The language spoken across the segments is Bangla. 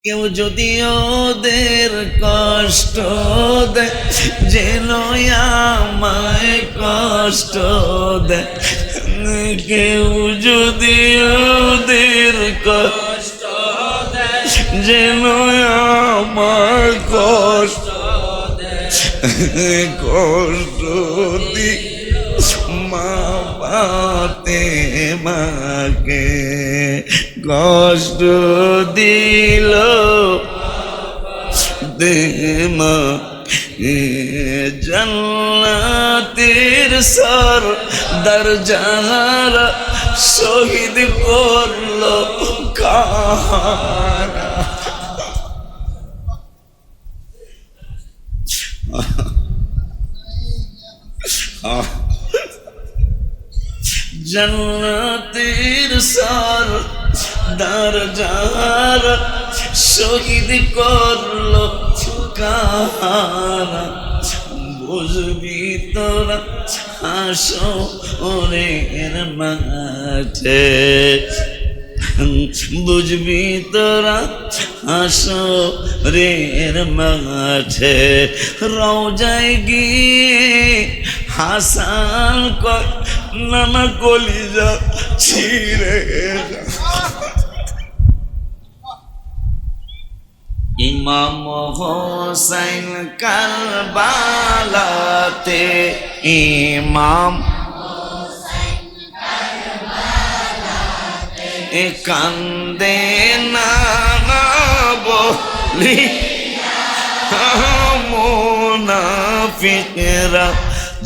কেউ যদি ওদের কষ্ট দেয়, যেন আমায় কষ্ট দেয়। কেউ যদি ওদের কষ্ট দেয়, যেন আমার কষ্ট দেয়। কষ্ট দি মা বাতে মাকে কষ্ট দিল দেমা জান্নাতের সর দরজারা শহীদ করলো কারা। জান্নাতের সর দরজার শহীদ করলো কারা। বুঝবি তোরা হাসরের মাঠে, বুঝবি তোরা হাসরের মাঠে। রওজায় গিয়ে হাসান কর নানা কলিজা ছিঁড়ে। ইমাম হোসেন কারবালাতে, ইমাম কান্দে নানা বলি মুনাফিকরা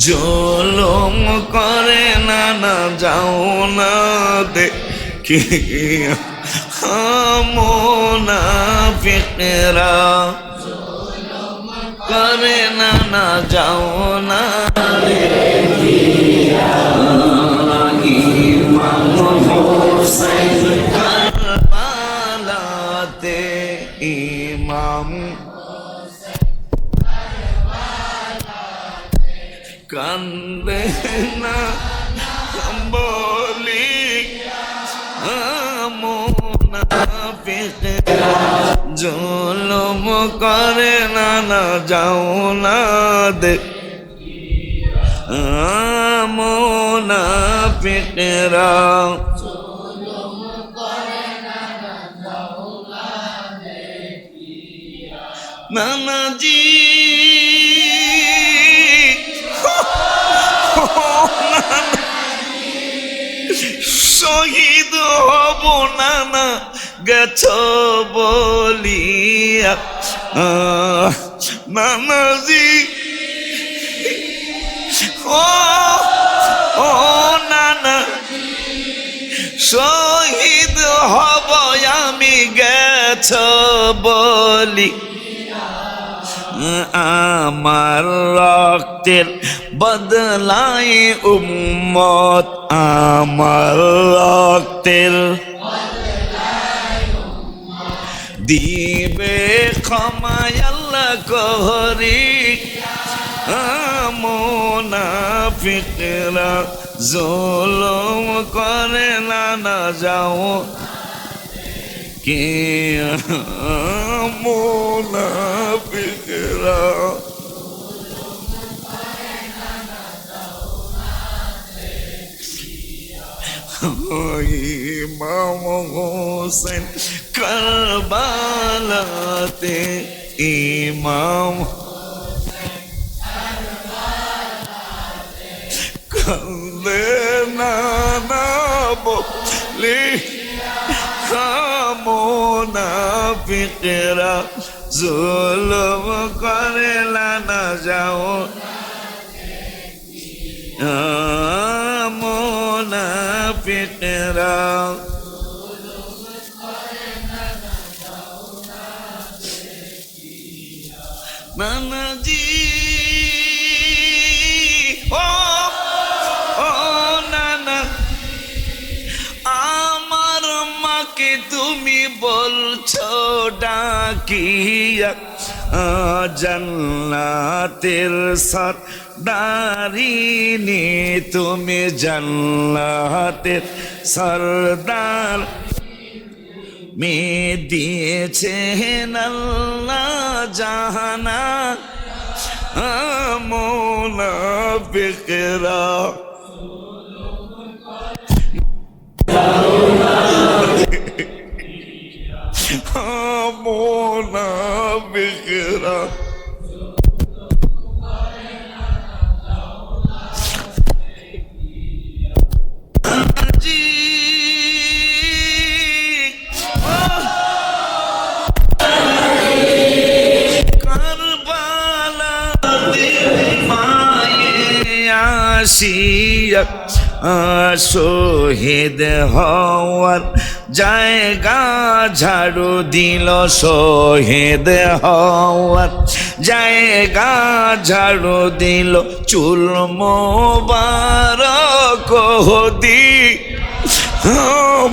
জুলুম করে নানা যাও না দেখি। মুনাফিকরা জুলুম করে নানা যাও না দেখি। ইমাম হোসেন কারবালাতে, ইমাম কান্দে না বলি মুনাফিকরা জুলুম করে নানা যাও না দেখি। মুনাফিকরা জুলুম করে নানা যাও না দেখি। নানাজি শহীদ হব নানা গেছ বলিয়া। নানাজি ও নানা শহীদ হব আমি গেছ বলি। আমার রক্তের বদলায় উম্মত, আমার রক্তের দিবে ক্ষমায় আল্লাহ করি। মুনাফিকরা জুলুম করে নানা যাও কে। মুনাফিকরা ইমাম হোসেন কারবালাতে, ইমাম কান্দে নানা বলি মুনাফিকরা জুলুম করে নানা যাও। মুনাফিকরা নানাজি ও নানা, আমার মাকে তুমি বলছো ডাকিয়া জান্নাতের সরদারিনী, তুমি জান্নাতের সরদার মে দিয়েছেন আল্লাহ জাহানা মুনাফিকরা মুনাফিকরা শহীদ হওয়ার জায়গা ঝাড়ু দিল শহীদ হওয়ার জায়গা ঝাড়ু দিল চুল মোবারক দি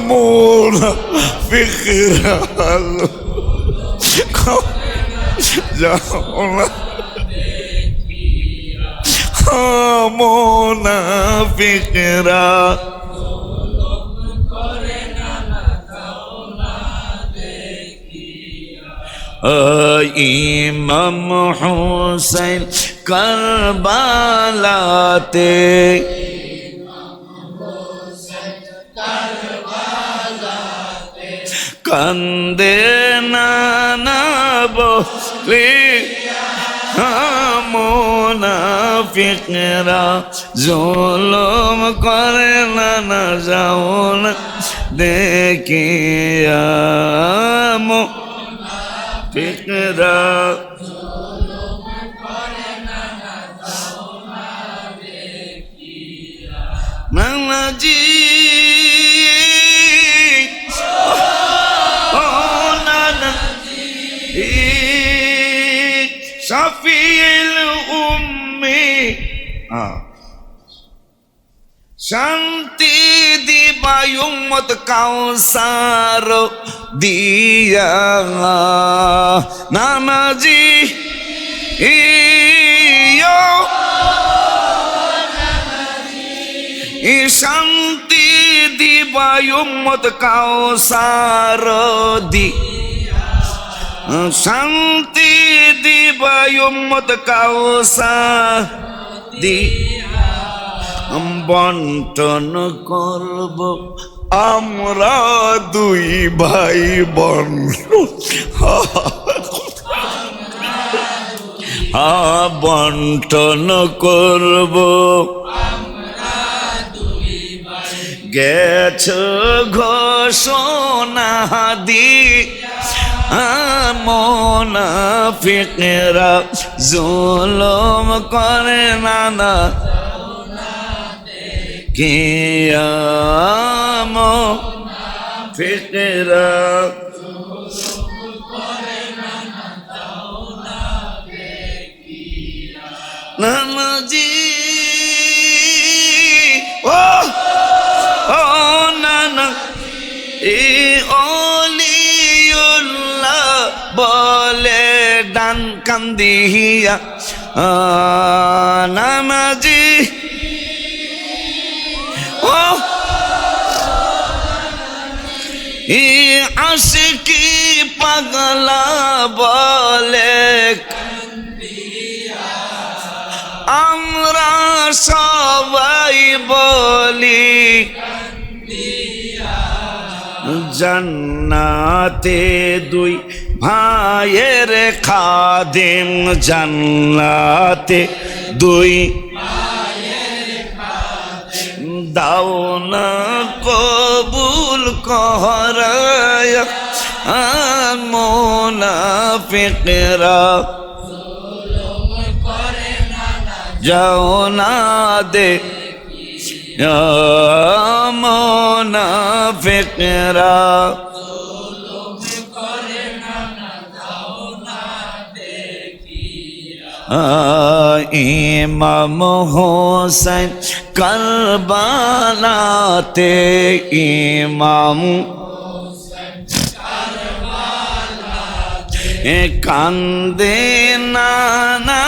মুনাফিকরা যাও না মুনাফিকরা ইমাম হুসাইন কারবালাতে কান্দে নানা বলে মুনাফিকরা জুলুম করে না যাও না দেখিয়া মুনাফিকরা নানাজি শাফিউল উম্মি শান্তি দিবা উম্মত কাউসার দিয়া নানাজি শান্তি দিবা উম্মত কাউসার দি শান্তি দিবা উম্মত কাউসার দি বন্টন করব আমরা দুই ভাই বোন বন্টন করব গেছ ঘোষণা দি মুনাফিকরা জুলুম করে না কিয়াম মুনাফিকরা নানাজি ও নানা অলিউল্লাহ বলে ডান কান্দিয়া নানাজি আশিকি পাগলা বলে আমরা সবাই বলি জান্নাতে দুই ভাইয়ের খাদেম জান্নাতে দুই দাও না কবুল করায় মুনাফিকরা যাও না দে মুনাফিকরা ইমাম হোসেন কারবালাতে ইমাম কান্দে নানা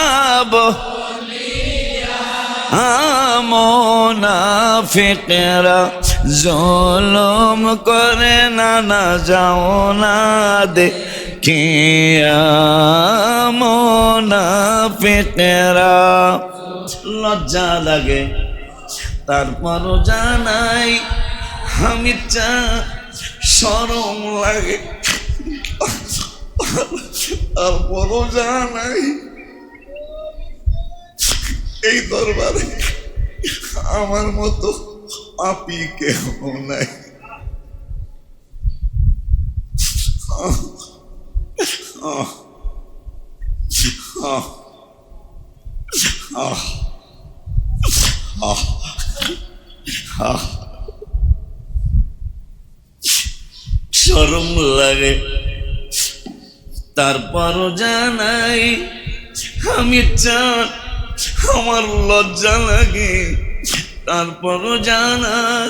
মুনাফিকরা জলম করে নানা যাও না দেখিয়া মুনাফিকরা। লজ্জা লাগে তারপরও জানাই, আমি শরম লাগে তারপরও জানাই, এই দরবারে আমার মতো পাপী কেউ নাই। শরম লাগে তারপরও জানাই, আমি আমার লজ্জা লাগে তারপরও জানাই,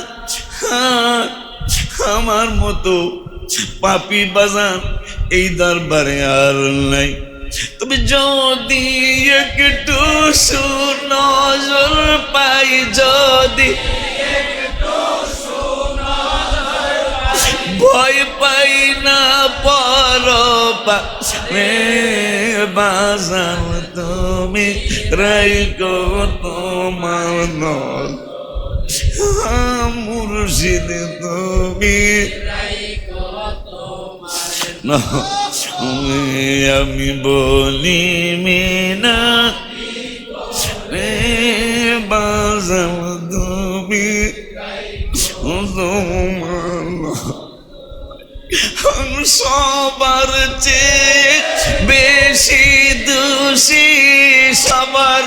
আমার মতো পাপী বাজান এই দরবারে আর নাই। তবে যদি একটু সুনজর পাই, যদি ভয় পাই না পরপারে বাজান তুমি রাইখো তোমার নল, মুর্শিদ তুমি আমি বলি মিনা রে বাজান তুমি সবার চেয়ে বেশি দোষী, সবার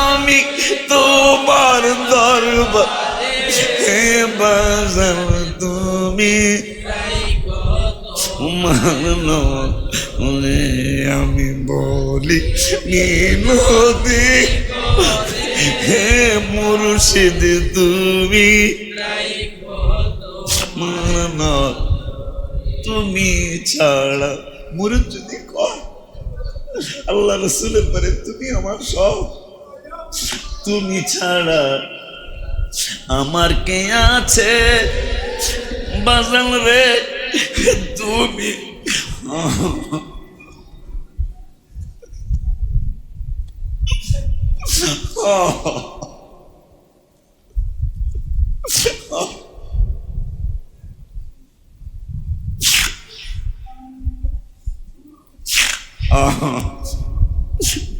আমি তোমার দরবারে বাজার তুমি মানো, আমি বলি মিনতি হে মুর্শিদ তুমি মানো, তুমি ছাড়া মুরিদ যদি কয় আল্লাহ রসুলের পরে তুমি আমার সব, তুমি ছাড়া আমার কে আছে বাজান রে তুমি।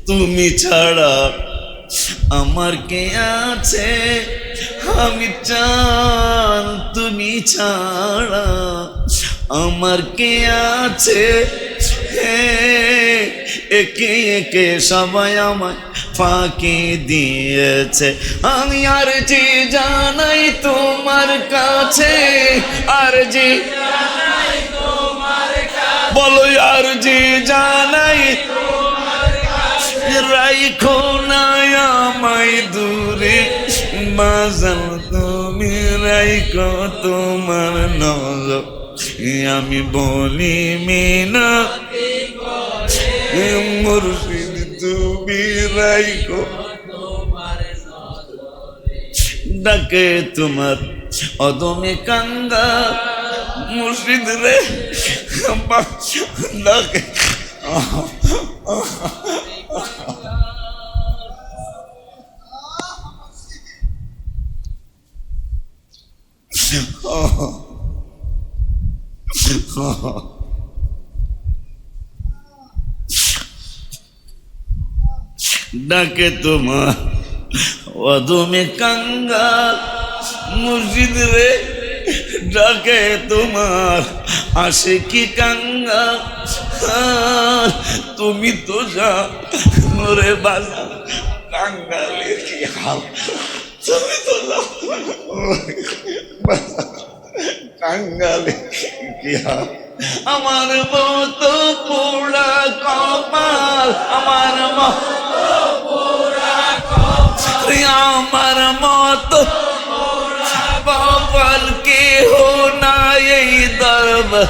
তুমি ছাড়া আমার কে আছে, আমি চান তুমি ছাড়া আমার কে আছে, একে একে সবাই আমায় ফাঁকি দিয়েছে। আমি আর জি জানাই তোমার কাছে, আর জি বলো আর জি জানাই, রাইখো না আমায় দূরে বাজান তুমি রাইখো তোমার নজর, আমি বলি মিনা মুর্শিদ তুমি রাইখো, ডাকে তোমার অদমে কাঙ্গা মুর্শিদ রে ডাকে। ডাকে তোমার অদমে কাঙ্গাল মুর্শিদ রে, ডাকে তোমার আশিকি কাঙ্গাল, তুমি তো জানো রে বাজান কাঙ্গালের কি হাল, তুমি তো কাঙ্গালের কি হাল। আমার মতো পোড়া কপাল, আমার আমার মতো কপাল কেহ নাই এই দরবার,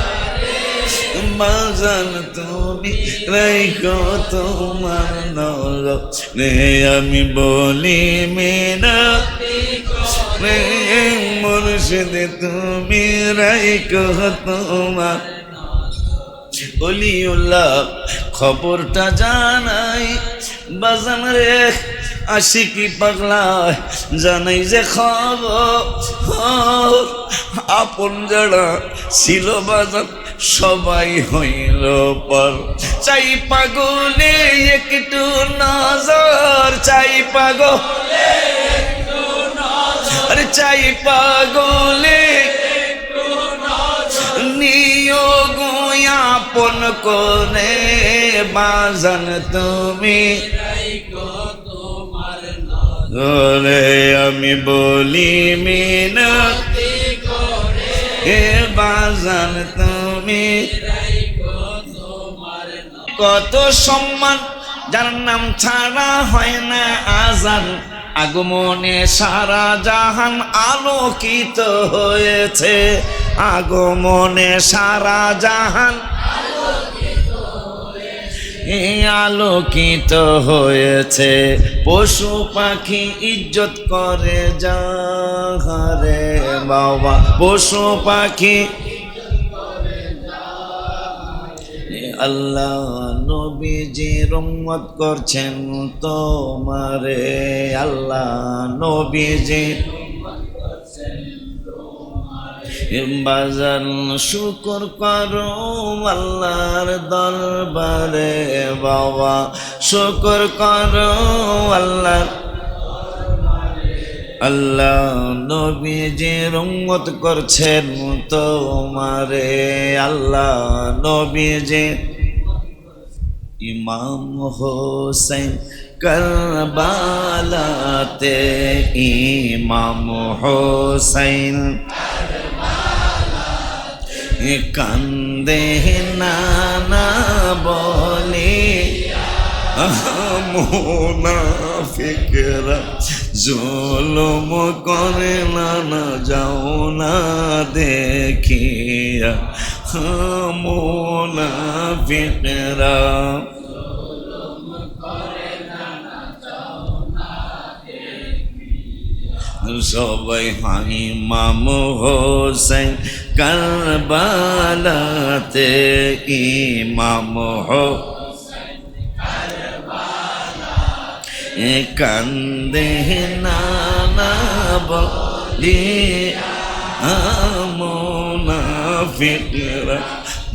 বাজান তুমি রাইখো তোমার নজরে আমি বলি মিনতি করে মুর্শিদ তুমি রাইখো তোমার অলিউল্লাহ খবরটা জানাই বাজান রে আশিকি পাগলা জানাই যে খবর আপন যারা ছিল বাজান সবাই হইল পর চাই পাগলে একটু নজর চাই পাগলে আরে চাই পাগলে নিয়োগ আপন করে বাজান তুমি রে আমি বলি মিনতি করে হে বাজান তুমি কত সম্মান যার নাম ছাড়া হয় না আজান আগমনে সারা জাহান আলোকিত হয়েছে আগমনে সারা জাহান আলোকিত হয়েছে পশু পাখি ইজ্জত করে যাহারে বাবা পশু পাখি আল্লাহ নবীজি রহমত করছেন তোমারে আল্লাহ নবীজি বাজান শুকর করো আল্লাহর দরবারে বাবা শুকর করো আল্লাহ আল্লাহ নবীজি রহমত করছেন তোমারে আল্লাহ নবীজি ইমাম হোসেন কারবালাতে ইমাম হোসেন কান্দে নানা বলে মুনাফিকরা জুলুম করে নানা যাও না দেখিয়া মুনাফিকরা সবাই ইমাম হোসেন কারবালাতে ইমাম হোসেন কান্দে নানা বলি মুনাফিকরা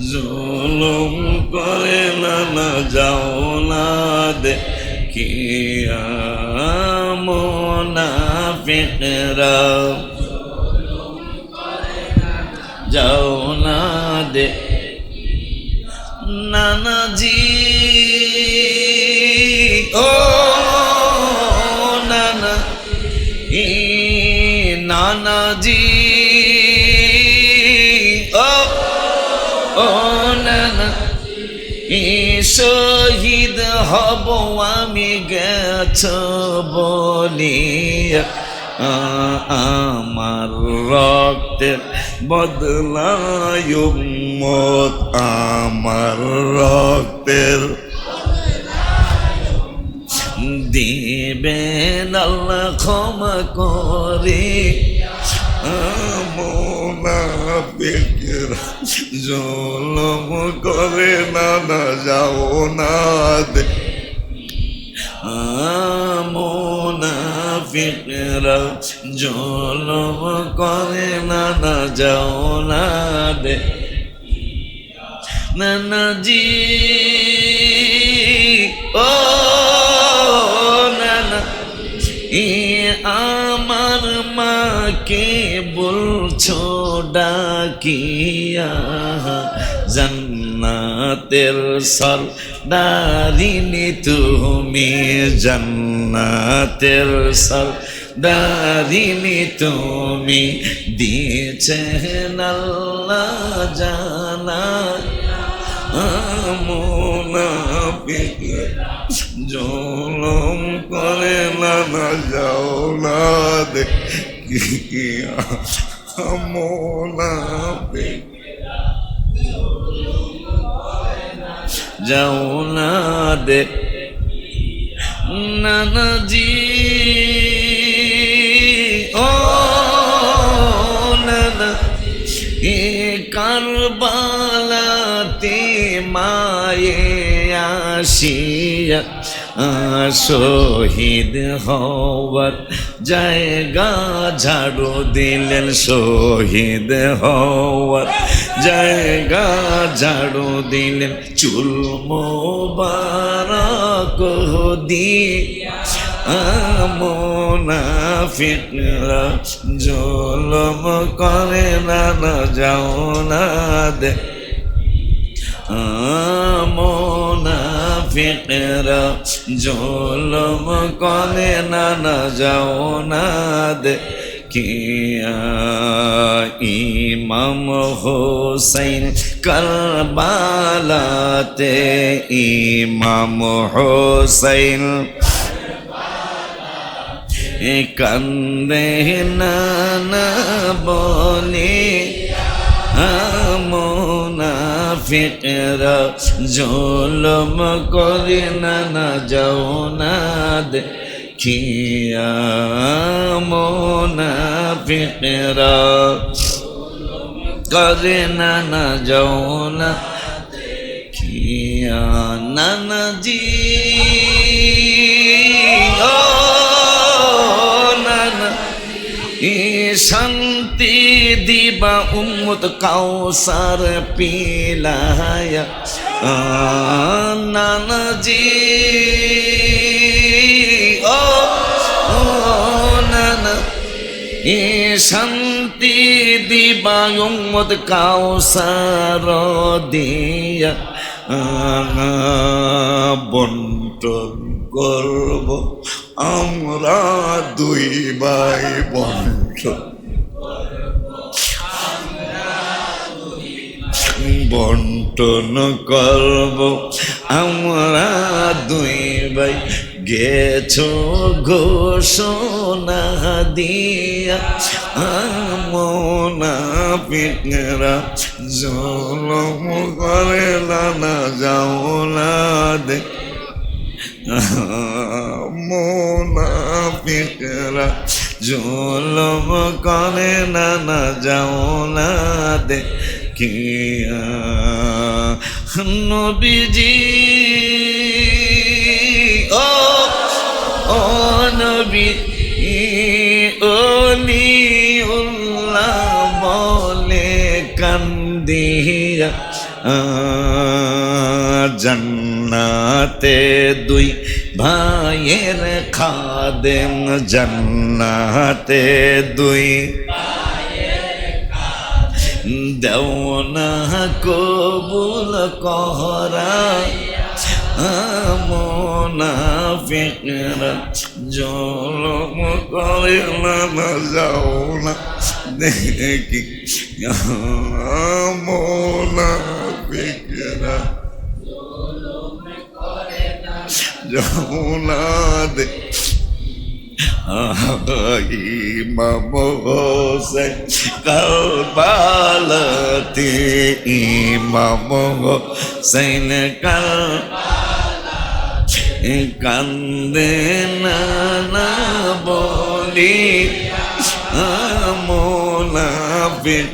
জুলুম করে নানা যাও না দেখিয়া মুনাফিকরা যাও না দে নানাজি ও নানা নানাজি ও নানা শহীদ হব আমি গেছ বলিয়া আমার রক্তের বদলায় উম্মত আমার রক্তের দিবেন আল্লাহ ক্ষমা করে মুনাফিকরা জুলুম করে না যাও না দে মুনাফিকরা জুলুম করে না যাও না দে নানাজি ও নানা আমার মাকে বলছো ডাকিয়া জান্নাতের সরদারিনী তুমি জান্নাতের সরদারিনী তুমি দিয়েছেন আল্লাহ জানা মুনাফিক জুলুম করে না যাও না দেখিয়া মুনাফিক যাও না দে নানাজি ও নানা এ কারবালাতে মায়ে আসিয়া শহীদ হওয়ার জায়গা ঝাড়ু দিলেন শহীদ হওয়ার জায়গা ঝাড়ু দিলেন চুল মোবারক দিয়া মুনাফিকরা জুলুম করে না যাও না দে মুনাফিকরা জুলুম করে না যাও না দে কিয়া ইমাম হুসাইন কারবালাতে ইমাম হুসাইন কান্দে নানা বলে মুনাফিকরা জুলুম করে না যাও না দে কিয়া মুনাফিকরা করে না যাও না কিয়া নানাজি ও নানা শান্তি দিবা উম্মত কাউসার পিলায়া নানাজি ও নানা শান্তি দিবা উম্মত কাউসার দিয়া বন্টন করব আমরা দুই ভাই বন্টন করব আমরা দুই ভাই গেছো ঘোষণা দিয়া মুনাফিকরা জুলুম করে না যাও না দে মুনাফিকরা জুলুম করে না যাও না দে কিয়া নবীজি ও নবী ওলিউল্লাহ বলে কান্দিয়া জান্নাতে দুই ভাইয়ের খাদেম জান্নাতে দুই দেও না কবুল করা মুনাফিকরা জুলুম করে না যাও না দেখি মুনাফিকরা যাও না দে ইমাম হোসেন কারবালাতে ইমাম হোসেন কান্দে না বলি মুনাফিক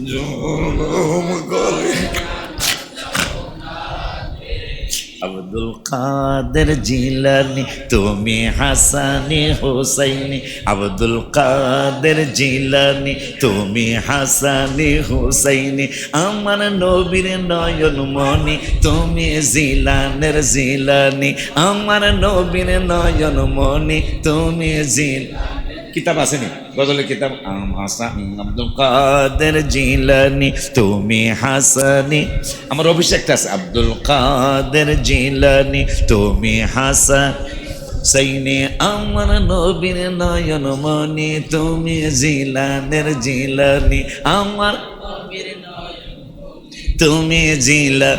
জুলুম করে আব্দুল কাদের জিলানি তুমি হাসানি হুসাইনি আব্দুল কাদের জিলানি তুমি হাসানি হুসাইনি আমার নবীর নয়ন মনি তুমি জিলানের জিলানি আমার নবীর নয়ন মনি তুমি জিল কিতাব আসেনি গজলের কিতাব আব্দুল কাদের জিলানি তুমি হাসানি আমার অভিষেকটা আছে আব্দুল কাদের জিলানি তুমি হাসান সাইনে আমার নবীর নয়ন মনি তুমি জিলানের জিলানি আমার তুমি জিলা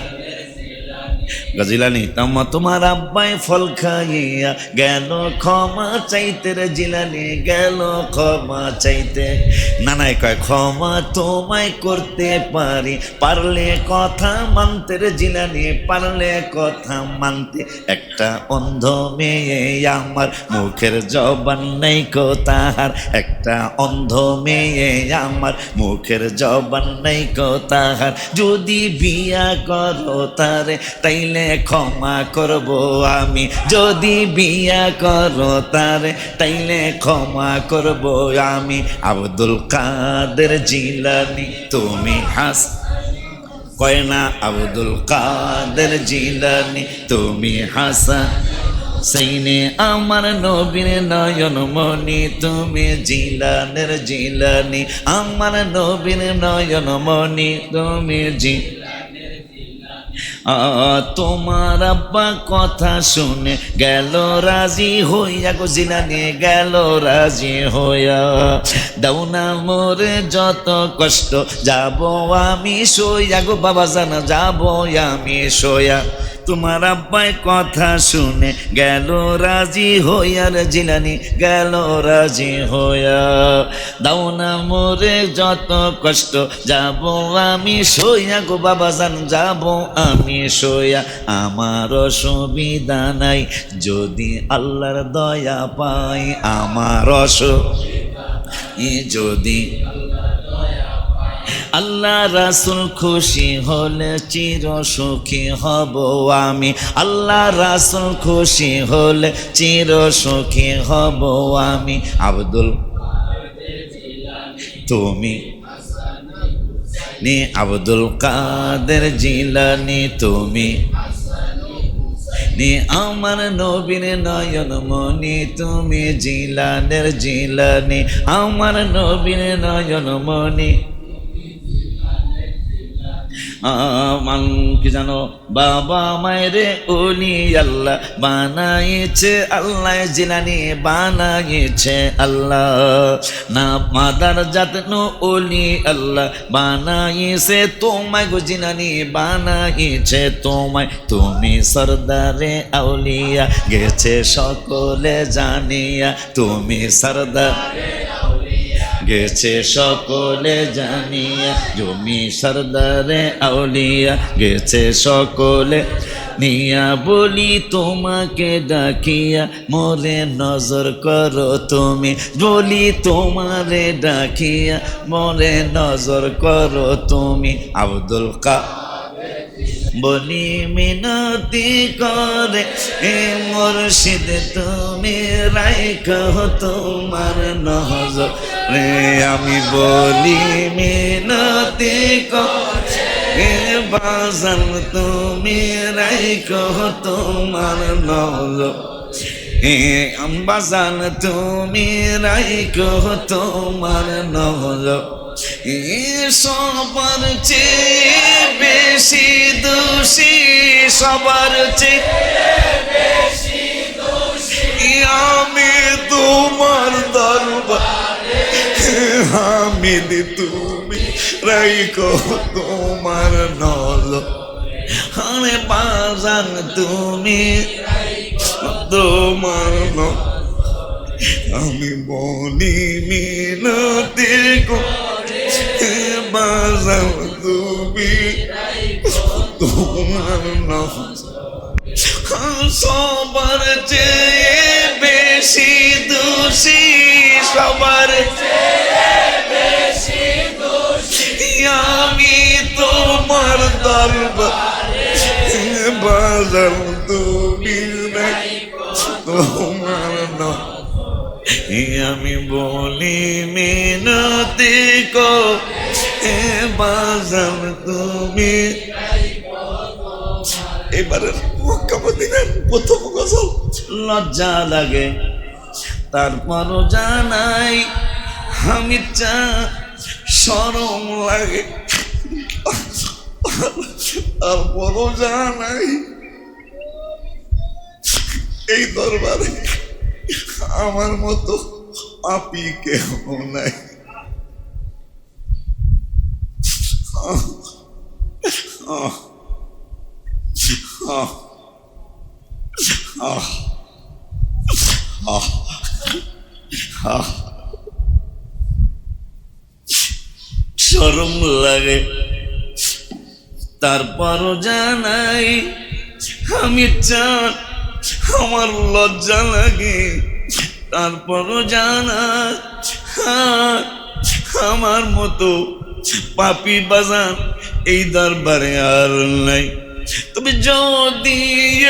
গজিলানি তোমার আব্বাই ফল খাইয়া গেল ক্ষমা চাইতে রে জিলানি গেল ক্ষমা চাইতে। নানাই কয় ক্ষমা তোমায় করতে পারি, পারলে কথা মানতে রে জিলানি পারলে কথা মানতে। একটা অন্ধ মেয়ে আমার মুখের জবান নেই কো তাহার, একটা অন্ধ মেয়ে আমার মুখের জবান নেই কো তাহার। যদি বিয়া করো তারে তাইলে ক্ষমা করব আমি, যদি বিয়া করো তারে তাইলে ক্ষমা করব আমি। আব্দুল কাদের জিলানি তুমি হাস কয় না, আব্দুল কাদের জিলানি তুমি হাসান সেইনে আমার নবীর নয়ন মনি, তুমি জিলানের জিলানি আমার নবীর নয়ন মনি, তুমি তোমার আব্বা কথা শুনে গেল রাজি হইয়া গো জিলানি গেল রাজি হইয়া। দাও না মোরে যত কষ্ট যাব আমি সইয়া গো বাবা জানা যাব আমি সইয়া। তোমার আব্বাই কথা শুনে গেল রাজি হইয়া রে জিলানি গেল রাজি হইয়া। দাও না মোরে যত কষ্ট যাব আমি সইয়া গো বাবা জান যাব আমি সইয়া। আমার অসুবিধা নাই যদি আল্লাহর দয়া পাই, আমার যদি আল্লাহ রাসূল খুশি হলে চির সুখী হব আমি, আল্লাহ রাসূল খুশি হলে চির সুখী হব আমি। আব্দুল তুমি নি আব্দুল কাদের জিলানি তুমি নি আমার নবীর নয়ন মনি, তুমি জিলানের জিলানি আমার নবীর নয়ন মনি। কি জানো বাবা মায়েরে ওলি আল্লাহ বানাইছে, আল্লাহ জিলানি বানাইছে আল্লাহ না। মাদার জাতনো ওলি আল্লাহ বানাইছে তোমায় গো জিলানি বানাইছে তোমায়। তুমি সরদারে আউলিয়া গেছে সকলে জানিয়া, তুমি সরদার গেছে সকলে জানিয়া, তুমি সরদারে আউলিয়া গেছে সকলে নিয়া। বলি তোমাকে ডাকিয়া মোরে নজর করো তুমি, বলি তোমারে ডাকিয়া মোরে নজর করো তুমি। আব্দুল বলি মিনতি করে এ মুর্শিদ তুমি রাইখো তোমার নজর রে। আমি বলি মিনতি করে এ বাজান তুমি রাইখো তোমার নজর, এ বাজান তুমি রাইখো তোমার নজর। সবার চেয়ে বেশি দোষী, সবার চেয়ে বেশি দোষী আমি তোমার দরবারে। হামিদ তুমি রাইখো তোমার নজর, আরে বাজান তুমি তোমার নজর। আমি বলি মিনতি বাজাও তুমি তোমার সবার চেয়ে বেশি দোষী, সবার চেয়ে বেশি দোষী আমি তোমার দরবারে। বাজাও তুমি তোমার আমি বলি মিনতি কো এ বাজার তুমি। এবারের মক্কামদিনার প্রথম গজল লজ্জা লাগে তারপরও জানাই, আমি চা শরম লাগে তারপরও জানাই, এই দরবারে আমার মতো পাপী কেউ নাই। আহ, আহ, আহ, আহ। শরম লাগে তারপরও জানাই আমি চান, আমার লজ্জা লাগে তারপরও জানাই আমার মতো পাপী বাজান এই দরবারে আর নাই। তবে যদি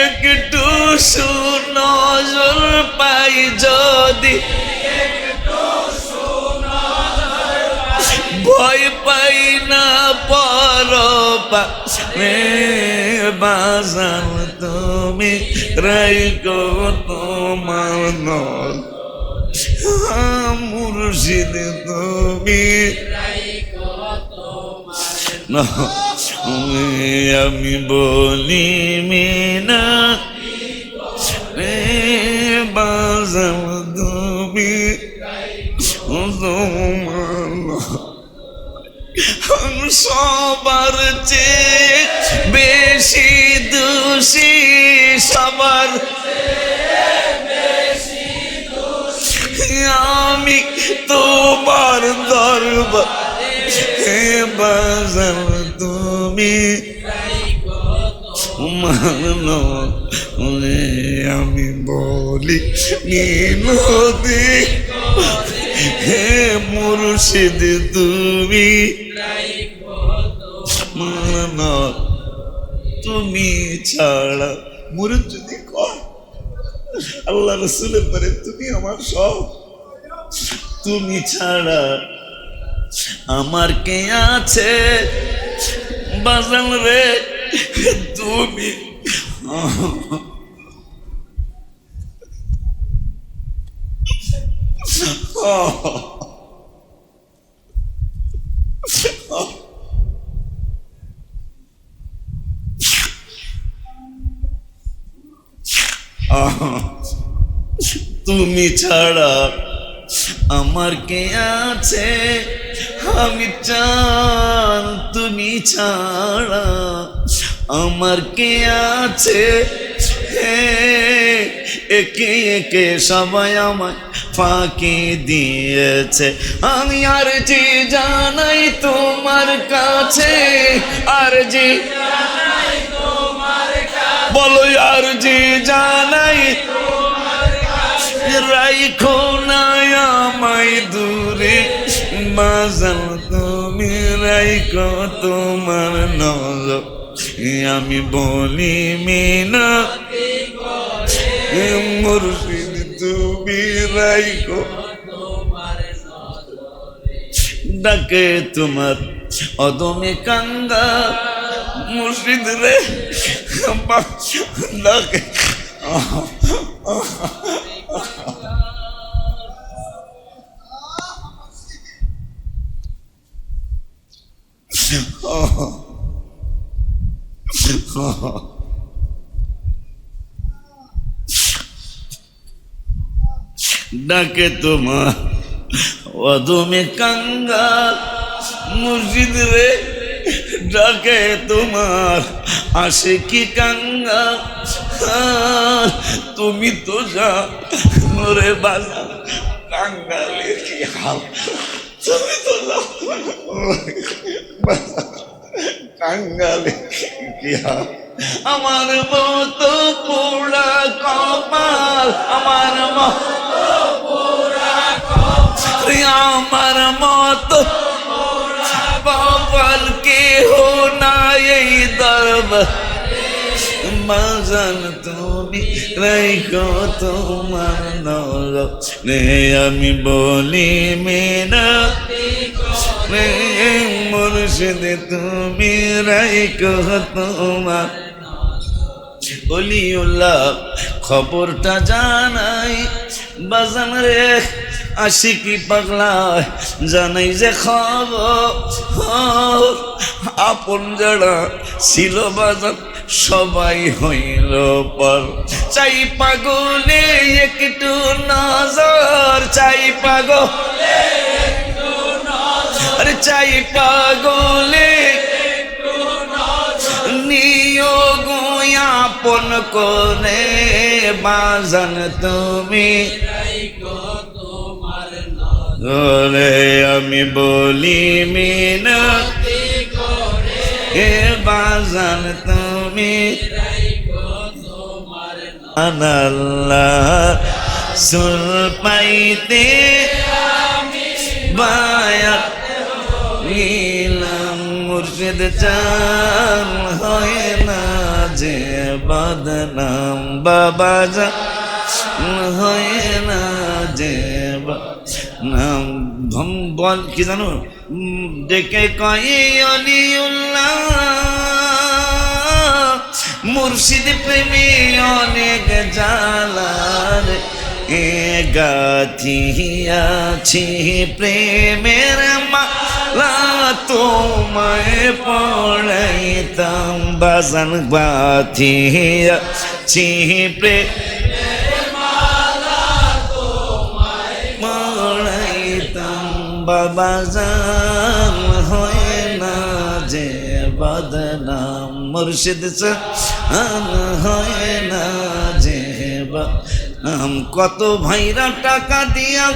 একটু সুনজর পাই, যদি ভয় পাই না পরপারে বাজান তুমি রাইখো তোমার নজর, মুর্শিদ তুমি আমি বলি মিনা রে বাজান তুমি সবার চেয়ে বেশি দোষী, সবার আমি তোমার দরবারে বাজান তুমি মানো, আমি বলি মিনতি হে মুর্শিদ তুমি মানো, তুমি ছাড়া মুরিদ যদি কয় আল্লাহ রসুলের পরে তুমি আমার সব, তুমি ছাড়া আমার কে আছে বাজান রে তুমি তুমি ছাড়া আমার কে আছে আমি চান, তুমি ছাড়া আমার কে আছে হে, একে একে সবাই আমায় ফাঁকি দিয়েছে। আমি আর জি জানাই তোমার কাছে, আর জি বলো আর জি জানাই রাইখো না আমায় দূরে বাজান তুমি রাইখো তোমার নজর, আমি বলি মিনা মুর্শিদ তুমি রাইখো ডাকে তোমার অদমে কাঙ্গা মুর্শিদ রে ডাকে ডাকে তোমার অদমে কাঙ্গাল মুর্শিদ রে ডাকে তোমার আশিকি কাঙ্গাল, তুমি তো যা রে বাজা কাঙ্গালের কি হাল, তুমি তো যা কাঙ্গালের কি হাল, আমার মতো পোড়া কপাল, আমার আমার মতো কপাল কেহ নাই এই দরবার বাজান তুমি রাইখো তোমার নজর, আমি বলি মেনা মুর্শিদ তুমি রাইখো তোমার অলিউল্লাহ খবরটা জানাই বাজান রে আশিকি পাগলা জানাই যে খবর আপন যারা ছিল বাজান সবাই হইল পর, চাই পাগলে একটু নজর, চাই পাগলে আরে চাই পাগলে নিয়োগ আপন করে বাজান তুমি ওরে আমি বলি মিনতি এ বাজান তুমি আল্লাহ সুল পাইতে বায়াত নিলাম মুর্শিদ চান হয় না যে বদনাম বাবা যা হয় না যে নাম ভম বল কি জানো ডেকে কয় অলিউল্লাহ মুর্শিদ প্রেমী অনেক জালার এ গাথিয়াছি প্রেমের মালা তোমায় পড়াইতাম বাজান গাথিয়াছি প্রেমের মালা তোমায় পড়াইতাম বাবা জান হয় না যে বদনাম মুর্শিদ চান হয় না যে বদনাম কত ভাইরা টাকা দিয়া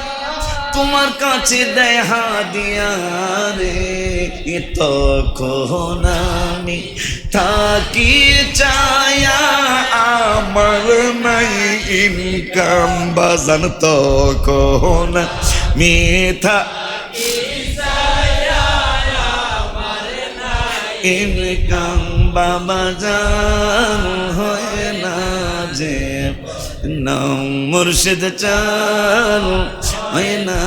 তোমার কাছে দেয় হাদিয়া রে তখন আমি থাকি চায়া আমার নাই ইনকাম বাজান তখন মিথা ইনকাম বাবা জান হয় না যে নাম মুর্শিদ চান হয় না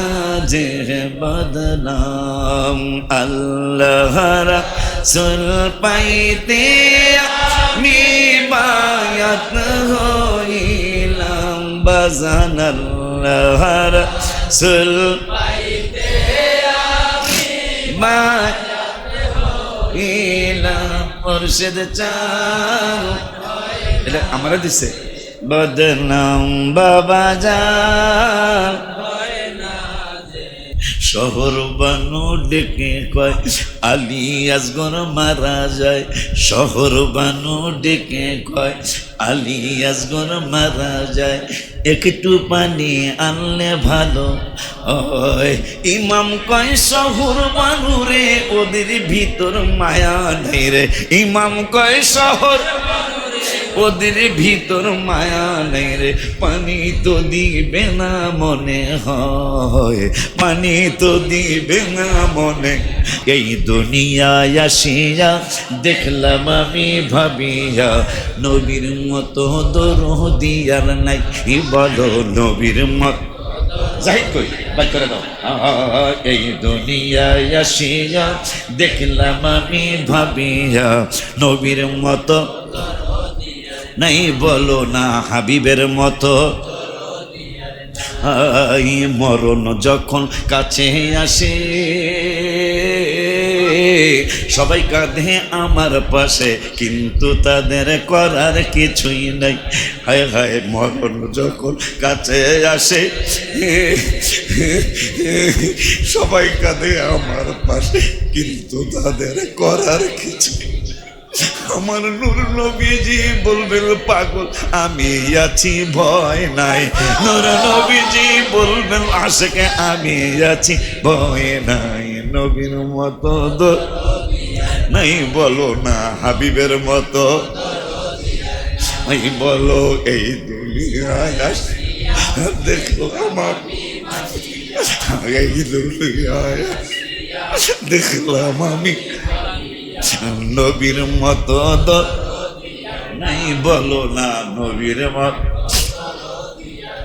যে বদনাম আল্লাহ রাসূল পাইতে আমি বায়াত হইলাম বাজান আল্লাহ রাসূল পাইতে আমি বায়াত মুর্শিদ চান এটা আমরা দিছে বদনাম বাবা জান শহর বানু ডেকে কয় আলী আসগর মারা যায় শহর বানু ডেকে কয় আলী আসগর মারা যায় একটু পানি আনলে ভালো হয় ইমাম কয় শহর বানু রে ওদের ভিতর মায়া নেই রে ইমাম কয় শহর ওদের ভিতর মায়া নেই রে পানি তো দিবে না মনে হয় পানি তো দিবে না মনে এই দুনিয়ায় আসিয়া দেখলাম আমি ভাবিয়া নবীর মতো দরদি আর নাই বলো নবীর মত যাই কই বাই করে দাও এই দুনিয়ায় আসিয়া দেখলাম আমি ভাবিয়া নবীর মতো নাই বলো না হাবিবের মতো মরণ যখন কাছে আসে সবাই কাঁদে আমার পাশে কিন্তু তাদের করার কিছুই নাই হায় হায় মরণ যখন কাছে আসে সবাই কাঁদে আমার পাশে কিন্তু তাদের করার কিছুই আমার নূর নবীজি বলবেন পাগল আমি আছি ভয় নাই নূর নবীজি বলবেন আশিকে আমি আছি ভয় নাই নবীর মতো নাই বলো না হাবিবের মতো বলো এই দুনিয়ায় দেখো আমার এই দুনিয়ায় দেখলাম আমি নবীর মতো নাই বলো না নবীর মত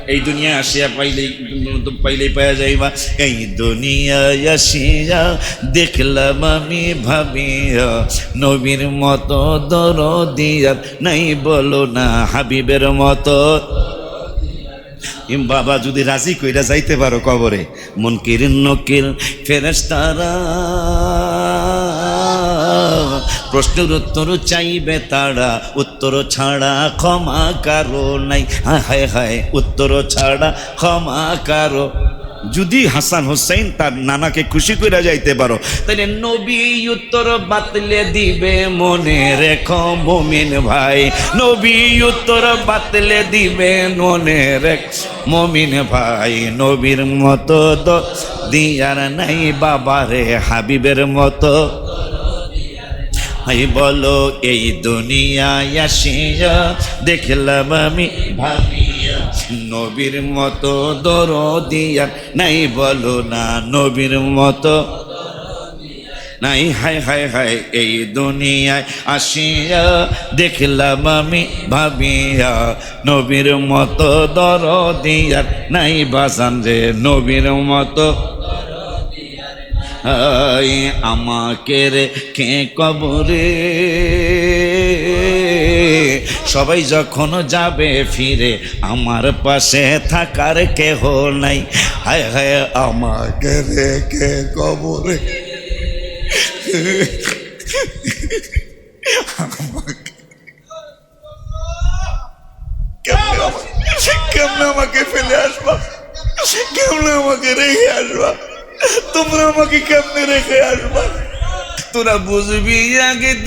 এই দুনিয়া আসিয়া পাইলেই পাওয়া যাইবা এই দুনিয়ায় আসিয়া দেখলাম আমি ভাবিয়া নবীর মতো দরদিয়া নাই বলো না হাবিবের মতো বাবা যদি রাজি কইরা যাইতে পারো কবরে মুনকির নকির ফেরেশতারা প্রশ্নের উত্তর চাইবে তারা উত্তর ছাড়া ক্ষমা কারো নাই হায় হায় উত্তর ছাড়া ক্ষমা কারো যদি হাসান হোসেন তার নানাকে খুশি করে যাইতে পারো, তাহলে নবী উত্তর বাতলে দিবে মনে রেখো মুমিন ভাই, নবী উত্তর বাতলে দিবে মনে রেখ মুমিন ভাই, নবীর মতো দিয়ার নাই বাবারে হাবিবের মতো। হাই বলো এই দুনিয়ায় আসিয়া দেখলাম আমি ভাবিয়া, নবীর মতো দরদিয়া নাই, বলো না নবীর মতো নাই। হায় হায় হায় এই দুনিয়ায় আসিয়া দেখলাম আমি ভাবিয়া, নবীর মতো দরদিয়া নাই বাজান রে, নবীর মতো। আমাকে রেখে কবরে সবাই যখন যাবে ফিরে, আমার পাশে থাকার কেহ নাই। হায় হায় আমাকে রেখে কবরে কেমনে আমাকে ফেলে আসবা, কেমনে আমাকে রেখে আসবা, তোমরা আমাকে কেমনে রেখে আসবা? তোরা বুঝবি একদিন,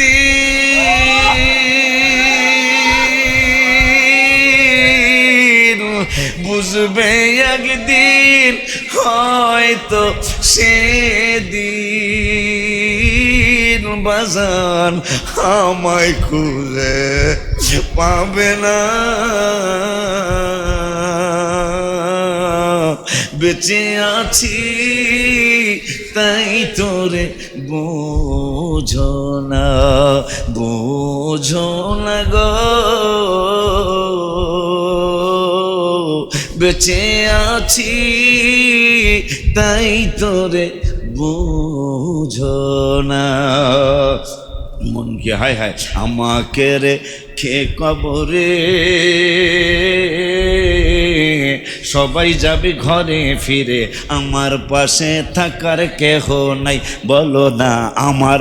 বুঝবে একদিন, হয়তো সেদিন বাজান আমায় খুঁজে পাবে না। বেঁচে আছি তাই তোরে বোঝো না, বোঝো না গো, বেঁচে আছি তাই তোরে বোঝো না। মন কি হায় হায় আমাকে রেখে কবরে সবাই যাবে ঘরে ফিরে, আমার পাশে থাকার কেহ নাই, বলো না আমার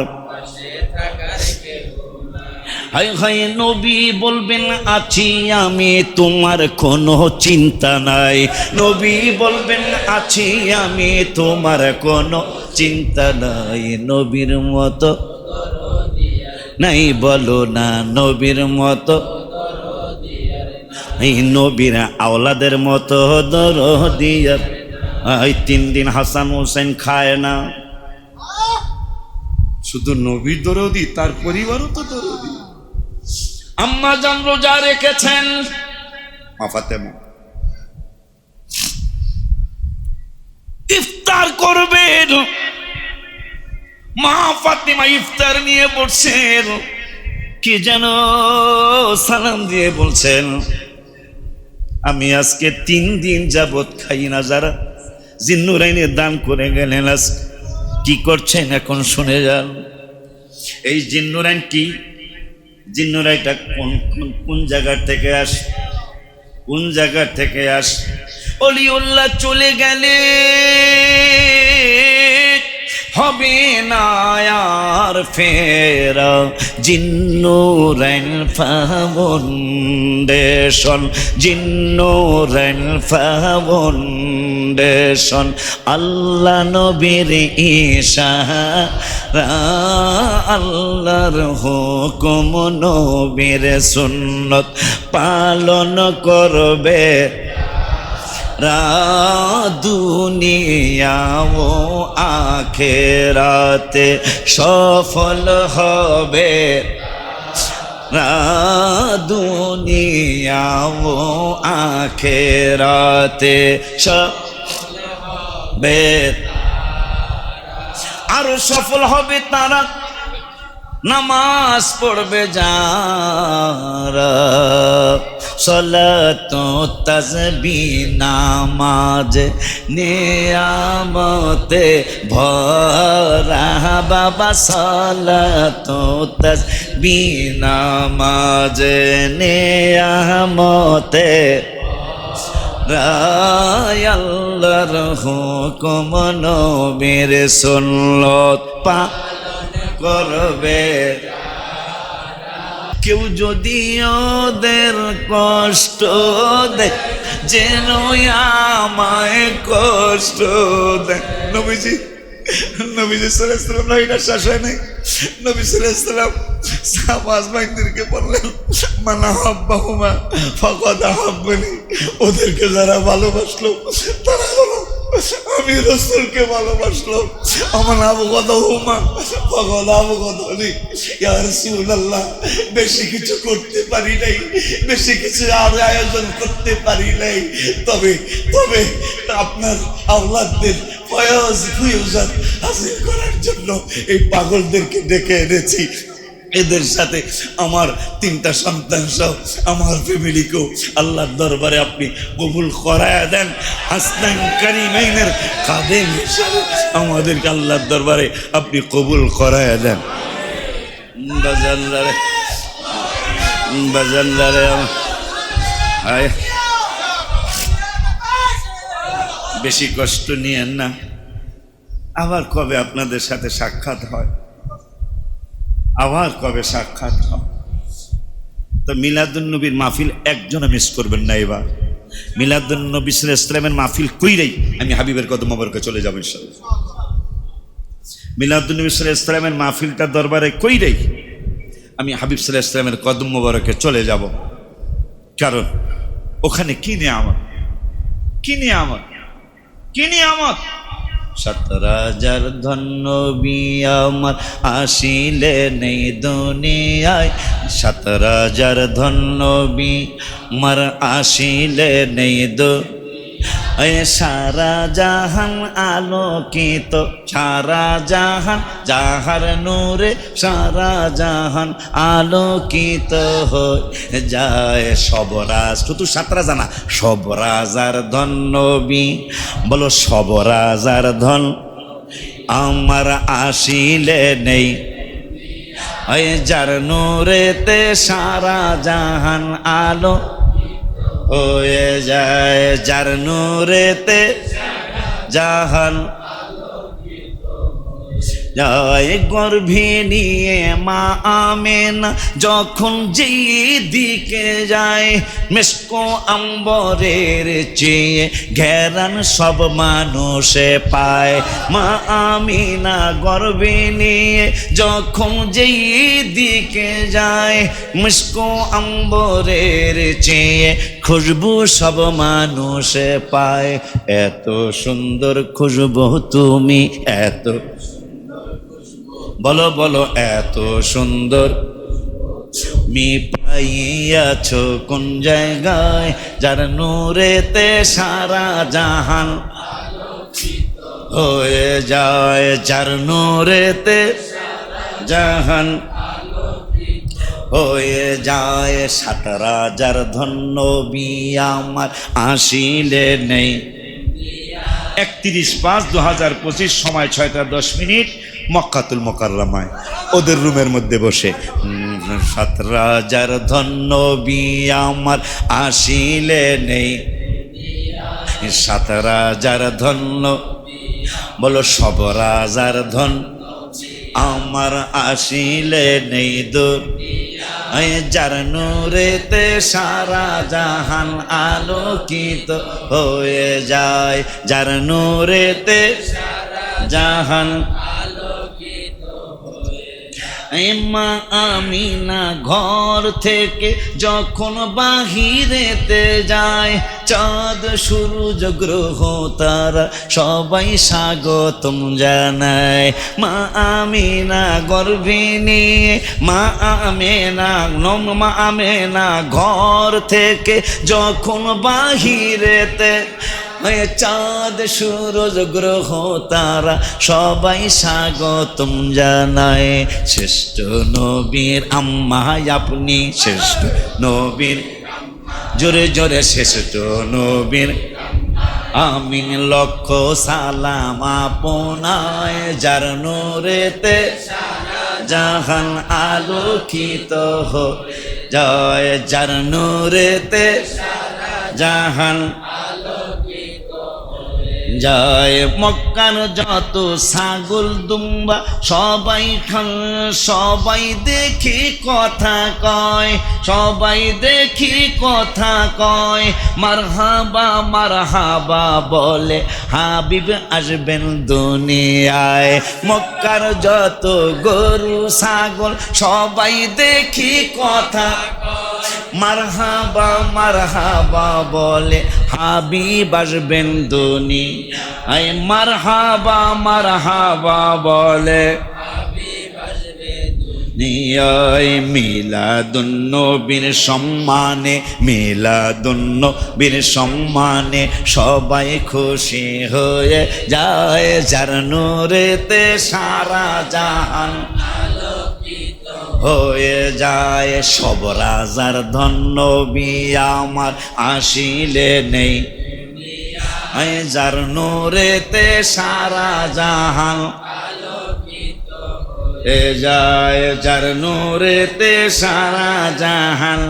হায় হায়। নবী বলবেন আছি আমি তোমার কোনো চিন্তা নাই, নবী বলবেন আছি আমি তোমার কোনো চিন্তা নাই, নবীর মতো নাই, বলো না নবীর মতো। এই নবীর আওলাদের মতো দরদিয়া, এই 3 দিন হাসান হোসেন খায় না, শুধু নবীর দরদি, তার পরিবারও তো দরদি। আম্মা জান রোজা রেখেছেন, মা ফাতেমা ইফতার করবেন, মা ফাতেমা ইফতার নিয়ে বসছেন, কি যেন সালাম দিয়ে বলছেন আমি আজকে 3 দিন যাবত খাই না। যারা জিন্নুরাইনে দান করে গেলেন আজ কি করছেন এখন শুনে যান। এই জিন্নুরাইন কি, জিন্নুরাইটা কোন কোন জায়গা থেকে আসে, কোন জায়গা থেকে আসে? অলিউল্লাহ চলে গেলে হবে না আর ফেরা, জিন্নুরাইন ফাউন্ডেশন, জিন্নুরাইন ফাউন্ডেশন, আল্লাহ নবীর ইশারা, আল্লাহর হুকুম নবীর সুন্নত পালন করবে, দুনিয়া ও আখেরাতে সফল হবে, দুনিয়া ও আখেরাতে সফল হবে। আরো সফল হবে তারা নামাজ পড়বে যারা, সালাত তাসবিহ নামাজ নিয়ামতে ভরা বাবা, সালাত তাসবিহ নামাজ নিয়ামতে আল্লাহর হুকুম নবীর সুন্নত পালন করবে। কেউ যদি ওদের কষ্ট দেয়, যেন আমায় কষ্ট দেয়। নবীজি সাল্লাল্লাহু আলাইহি ওয়াসাল্লাম নয়টা শ্বাস হয় নাই। নবী সাল্লাল্লাহু আলাইহি ওয়াসাল্লাম সাহাবাজ ভাইদেরকে বললেন, মানা হাব্বাহুমা ফাকাদ আহাব্বানি, ওদেরকে যারা ভালোবাসলো তারা হলো আমি রাসূলকে ভালোবাসলো। আমার আবগাদাহুমা ফাকাদ আবগাদানি। ইয়া রাসূলুল্লাহ, বেশি কিছু করতে পারি নাই, বেশি কিছু আয়োজন করতে পারি নাই, তবে তবে আপনার আওলাদদের ফয়জ ফুয়ুজাত হাসিল করার জন্য এই পাগলদেরকে ডেকে এনেছি। এদের সাথে আমার 3টা সন্তান সহ আমার ফ্যামিলিকেও আল্লাহর দরবারে আপনি কবুল করায়া দেন। হাসনান কারিমাইনের খাদেম হিসাবে আমাদেরকে আল্লাহর দরবারে আপনি কবুল করায়া দেন। বাজাল্লারে বাজাল্লারে আয়, বেশি কষ্ট নিয়েন না। আবার কবে আপনাদের সাথে সাক্ষাৎ হয়, আবার কবে সাক্ষাৎ হয়। তো মিলাদুন্নবীর মাহফিল একজনও মিস করবেন না। এবার মিলাদুন্নবী সাল্লাল্লাহু আলাইহি ওয়াসাল্লামের মাহফিল কইরেই আমি হাবিবের কদম মোবারকে চলে যাব ইনশাআল্লাহ। মিলাদুন্নবী সাল্লাল্লাহু আলাইহি ওয়াসাল্লামের মাহফিলটা দরবারে কইরেই আমি হাবিব সাল্লাল্লাহু আলাইহি ওয়াসাল্লামের কদম মোবারকে চলে যাব। কারণ ওখানে কি নিয়ামত, কি নিয়ামত, কি নিয়ামত। 17,000 ধন্য নবী আমার আসিলে নেই দুনিয়ায়, 17,000 ধন্য নবী আমার আসিলে নেই সারা জাহান আলোকিত, সারা জাহান যাহার নূরে সারা জাহান আলোকিত হয়ে যায়। সবরাজ, শুধু 17 না, সবরাজার ধন নবী, বলো সবরাজার ধন আমার আসিলে নেই, যার নূরেতে সারা জাহান আলো হয়ে যায়, যার নূরেতে জাহান যায়। গর্ভে নিয়ে মা আমেনা যখন যেই দিকে যায়, মেসকো আম্বরের চেয়ে ঘেরান সব মানুষে পায়। মা আমিনা গর্ভে নিয়ে যখন যেই দিকে যায়, মেসকো আম্বরের চেয়ে খুশবু সব মানুষে পায়। এত সুন্দর খুশবু তুমি, এত বলো বলো, এত সুন্দর মি পাইয়াছ কোন জায়গায়, যার নূরেতে সারা জাহান হয়ে যায়, যার নূরেতে জাহান হয়ে যায়। 17,000 ধন্য নবী আমার আসিলে নেই। 31/5/2025 সময় 6টা 10 মিনিট, মক্কাতুল মুকাররমায় ওদের রুমের মধ্যে বসে 17,000 ধন্য নবী আমার আসিলে নেই, 17,000 ধন্য, বলো সবরাজার ধন আমার আসিলে নেই যার নূরেতে সারা জাহান আলোকিত হয়ে যায়, যার নূরেতে জাহান মা আমিনা ঘর থেকে যখন বাহিরেতে যায়, চাঁদ সূরজ গ্রহ তারা সবাই স্বাগতম জানায়। মা আমিনা গর্ভে নিয়ে মা আমেনা ঘর থেকে যখন বাহিরেতে, চাঁদ সূরজ গ্রহ তারা সবাই স্বাগতম জানায়। শ্রেষ্ঠ নবীর আম্মা আপনি, শ্রেষ্ঠ নবীর, জোরে জোরে শ্রেষ্ঠ নবীর আমিন লক্ষ সালাম আপনায়, যার নূরেতে জাহান আলোকিত যায়, যার নূরেতে জাহান যায় মক্কার যত ছাগল দুম্বা সবাই খান, সবাই দেখি কথা কয়, সবাই দেখি কথা কয়, মারহাবা মারহাবা বলে হাবিব আসবেন দুনিয়ায়। মক্কার যত গরু ছাগল সবাই দেখি কথা, মারহাবা মারহাবা বলে হাবিব আসবেন দুনিয়ায়। মারহাবা মারহাবা বলে মিলাদুন্নবীর সম্মানে, মিলাদুন্নবীর সম্মানে সবাই খুশি হয়ে যায়, যার নূরেতে সারা জাহান হয়ে যায়। সব রাজার ধন্য নবী আমার আসিলে নেই, যার নূরেতে সারা জাহান এ যায়, যার নূরেতে সারা জাহান।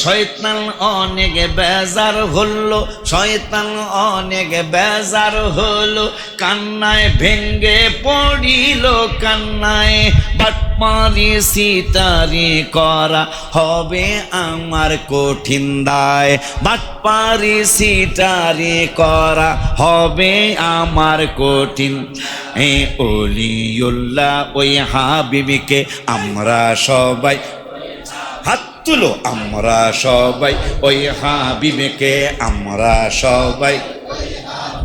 শয়তান অনেক বেজার হলো, শয়তান অনেক বেজার হলো, কান্নায় ভেঙ্গে পড়িল কান্নায়। বাটপারি সিতারি করা হবে আমার কঠিন দায়, বাটপারি সিতারি করা হবে আমার কঠিন। ওলিউল্লাহ ওই হাবিবকে আমরা সবাই হাত তুলো, আমরা সবাই ওই হাবিবকে, আমরা সবাই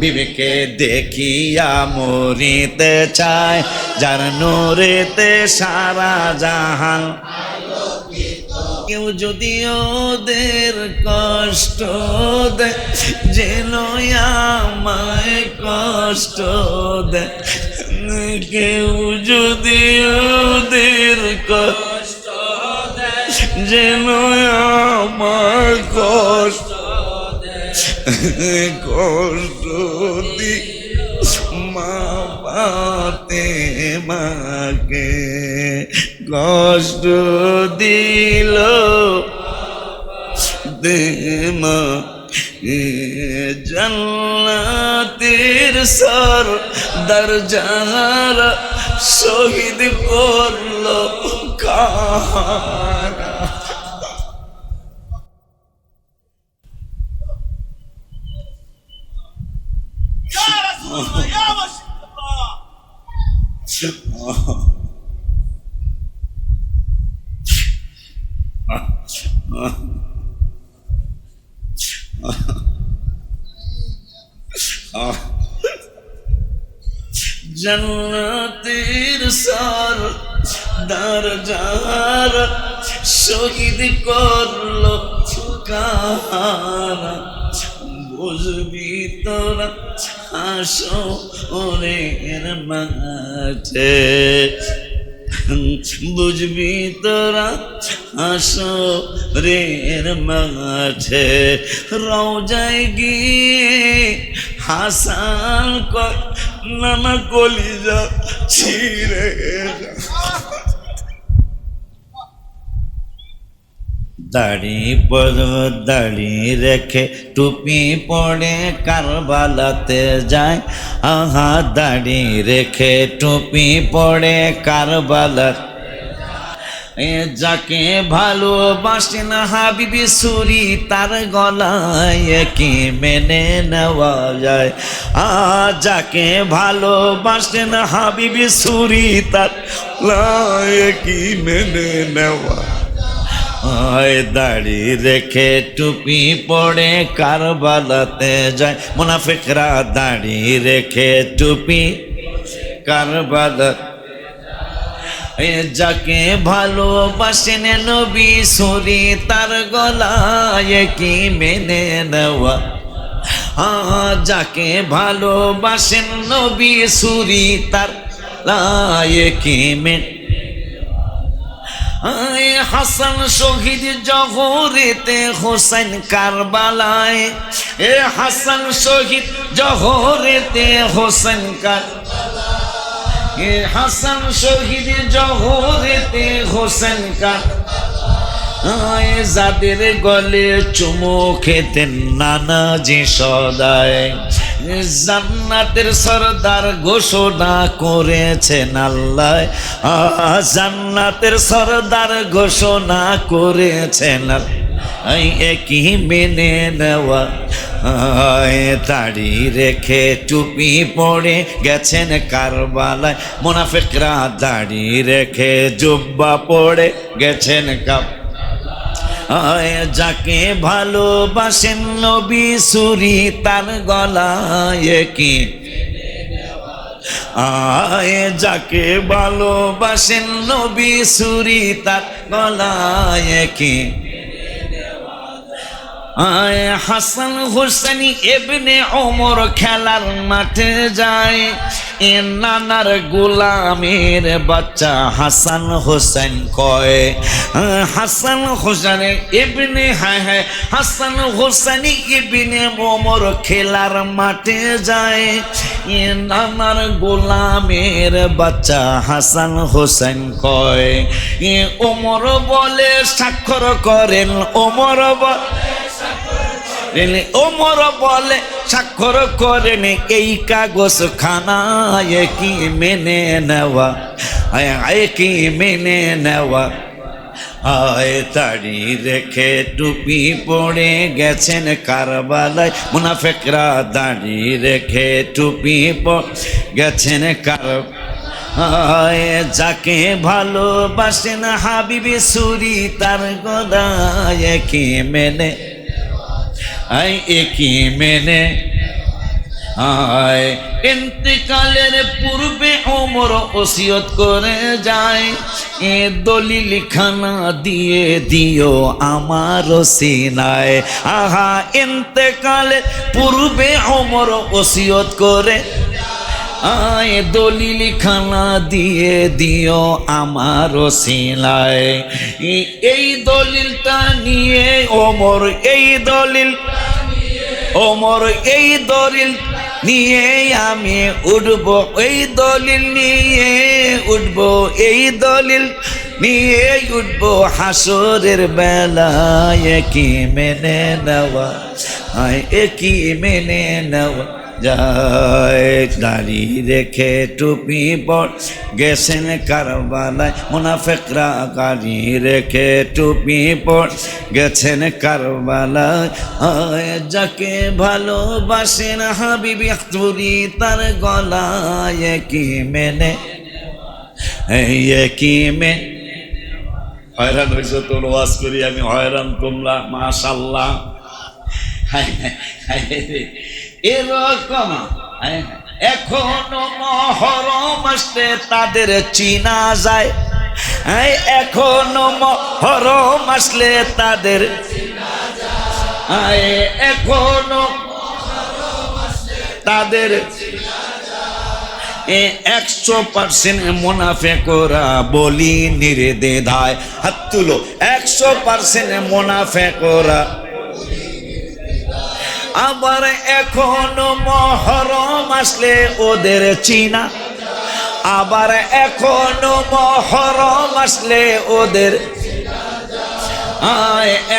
বিবেকে দেখিয়া মরিতে চায়, যার নূরেতে সারা জাহান। কেউ যদি ওদের কষ্ট দেয়, যেন আমায় কষ্ট দেয়, কেউ যদি ওদের কষ্ট দেয়, যেন আমার কষ্ট কষ্ট দি মা পাতে মাকে কষ্ট দিল দেমা। জান্নাতের সর দরজার শহীদ করলো কারা। জান্নাতের সর দরজার শহীদ করলো কারা। বুঝবি তোরা হাসরের মাঠে, বুঝবি তোরা হাসরের মাঠে। রওজায় গিয়ে হাসান কয় নানা কলিজা ছিঁড়ে। দাড়ি দাড়ি রেখে টুপি পড়ে কারবালাতে যায়, আহা দাড়ি রেখে টুপি পড়ে কারবালাতে। যাকে ভালোবাসেন হাবিবি সুরি তার গলায় কি মেনে নেওয়া যায়। যাকে ভালোবাসেন হাবিবি সুরি তার গলায় কি মেনে নেওয়া। দাড়ি রেখে টুপি পড়ে কারবালাতে যায়, মুনাফিকরা দাড়ি রেখে টুপি কারবালা। যাকে ভালোবাসেন নবী সুরি তার গলায় কি মেনে নেওয়া। যাকে ভালোবাসেন নবী সুরি তার গলায় কি মেনে। হাসান শহীদ জহরেতে হোসেন কারবালায়, হাসান শহীদ জহরেতে হোসেন কারবালায়, হাসান শহীদ জহরেতে হোসেন কারবালায়। যাদের গলে চুমু খেতেন নানাজি সদায়, জান্নাতের সরদার ঘোষণা করেছেন আল্লাহ, জান্নাতের সরদার ঘোষণা করেছেন একই মেনে নেওয়া। দাড়ি রেখে টুপি পরে গেছেন কারবালায়, মুনাফিকরা দাড়ি রেখে জুব্বা পরে গেছেন যাকে ভালোবাসেন নবী সুরি তার গলায় কি, যাকে ভালোবাসেন নবী সুরি তার গলায় কি। হাসান হোসেন ইবনে ওমর খেলার মাঠে যায়, নানার গোলামের বাচ্চা হাসান হোসেন কয়, হাসান হোসেন ইবনে হাসান হোসেন ইবনে ওমর খেলার মাঠে যায়, নানার গোলামের বাচ্চা হাসান হোসেন কয়। ওমর বলে স্বাক্ষর করেন, ওমর ওমর বলে স্বাক্ষর করেন এই কাগজ খানায় কি মেনে নেওয়া, কি মেনে নেওয়া। দাড়ি রেখে টুপি পরে গেছেন কারবালায়, মুনাফিকরা দাড়ি রেখে টুপি পরে গেছেন যাকে ভালোবাসেন হাবিবি সুরি তার গলায় কি মেনে, একই মেনে। ইন্তেকালের পূর্বে ওমর ওসিয়ত করে যায়, দলিল খানা দিয়ে দিও আমার সিনায়। আহা, ইন্তেকালের পূর্বে ওমর ওসিয়ত করে, দলিল খানা দিয়ে দিও আমার সিনায়। এই দলিলটা নিয়ে ওমর, এই দলিল ওমর এই দলিল নিয়ে আমি উঠব, এই দলিল নিয়ে উঠব, এই দলিল নিয়ে উঠব হাসরের বেলায় কি মেনে নেওয়া, একই মেনে নেওয়া যায়। দাড়ি রেখে টুপি পর গেছেন কারবালায়, মুনাফিকরা দাড়ি রেখে টুপি পর গেছেন কারবালায়, যাকে ভালোবাসেন হাবিবি সুরি তার গলায় কি মেনে, কি মেনে। হয়রান হয়েছে তোর ওয়াজ করি আমি, হয়রান তোমরা মাশাআল্লাহ। এরকম এখনো মহরম আসলে তাদের চিনা যায়, এখনো মহরম আসলে তাদের, এখনো তাদের 100% মুনাফিকরা বলি নির্দ্বিধায়, হাত তুলো 100% মুনাফিকরা। আবার এখনো মহরম আসলে ওদের চিনা, আবার এখনো মহরম আসলে ওদের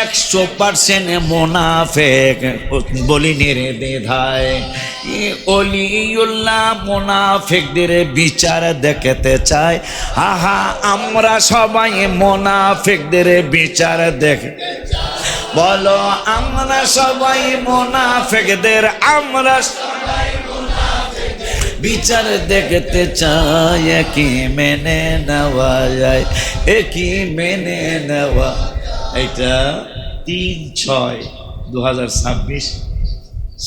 100% মুনাফিক বলি নির্দ্বিধায়। অলিউল্লাহ মুনাফিকদের বিচার দেখতে চায়, আহা আমরা সবাই মুনাফিকদের বিচার দেখে, বলো আমরা সবাই মুনাফিকদের, আমরা বিচার দেখতে চাই, একই মেনে নেওয়া যায়, একই মেনে নেওয়া। এটা 3/6/2026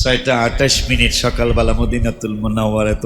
6টা 28 সকালবেলা মদিনাতুল মুনাওয়ারায়।